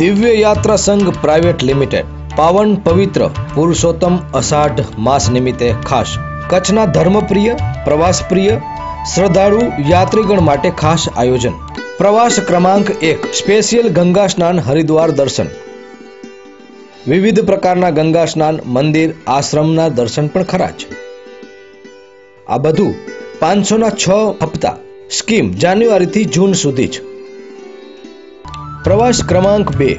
દિવ્ય યાત્રા સંઘ પ્રાઇવેટ લિમિટેડ પાવન પવિત્ર પુરુષોત્તમ અષાઢ માસ નિમિત્તે ખાસ કચ્છના ધર્મપ્રિય પ્રવાસપ્રિય શ્રદ્ધાળુ યાત્રીગણ માટે ખાસ આયોજન। પ્રવાસ ક્રમાંક 1 સ્પેશિયલ ગંગા સ્નાન હરિદ્વાર દર્શન। વિવિધ પ્રકારના ગંગા સ્નાન મંદિર આશ્રમના દર્શન પણ ખરા જ। આ બધું 506 હપ્તા સ્કીમ જાન્યુઆરીથી જૂન સુધી જ। પ્રવાસ ક્રમાંક 2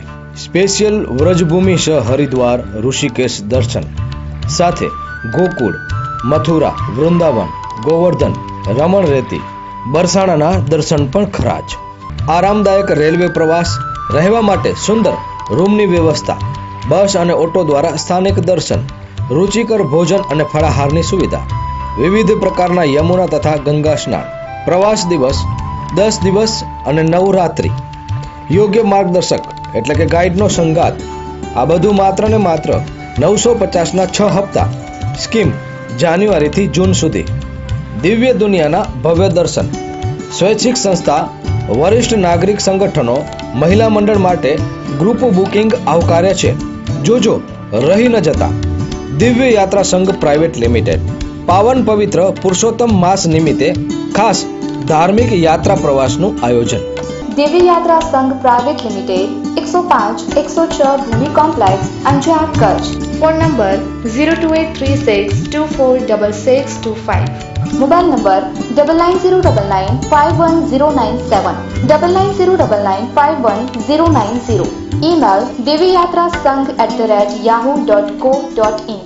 સ્પેશિયલ વ્રજભૂમિ શ હરિદ્વાર ઋષિકેશ દર્શન સાથે ગોકુળ મથુરા વૃંદાવન ગોવર્ધન રમણ રેતી બરસાણાના દર્શન પણ ખરા જ। આરામદાયક રેલવે પ્રવાસ રહેવા માટે સુંદર રૂમની વ્યવસ્થા બસ અને ઓટો દ્વારા સ્થાનિક દર્શન રુચિકર ભોજન અને ફળાહારની સુવિધા વિવિધ પ્રકારના યમુના તથા ગંગા સ્નાન પ્રવાસ દિવસ 10 દિવસ અને 9 રાત્રિ યોગ્ય માર્ગદર્શક એટલે કે ગાઈડનો સંગાત। આ બધું માત્ર ને માત્ર 950ના 6 હપ્તા સ્કીમ જાન્યુઆરીથી જૂન સુધી। દિવ્ય દુનિયાના ભવ્ય દર્શન સ્વૈચ્છિક સંસ્થા વરિષ્ઠ નાગરિક સંગઠનો મહિલા મંડળ માટે ગ્રુપ બુકિંગ આવકાર્ય છે। જોજો રહી ન જતા। દિવ્ય યાત્રા સંઘ પ્રાઇવેટ લિમિટેડ પાવન પવિત્ર પુરુષોત્તમ માસ નિમિત્તે ખાસ ધાર્મિક યાત્રા પ્રવાસનું આયોજન। Divya Yatra Sangh private limited 105-106 Bhumi complex Anjar Kutch. Phone number 02836246625। Mobile number 9909951097 9909951090। Email divyyatrasanghh@yahoo.co.in।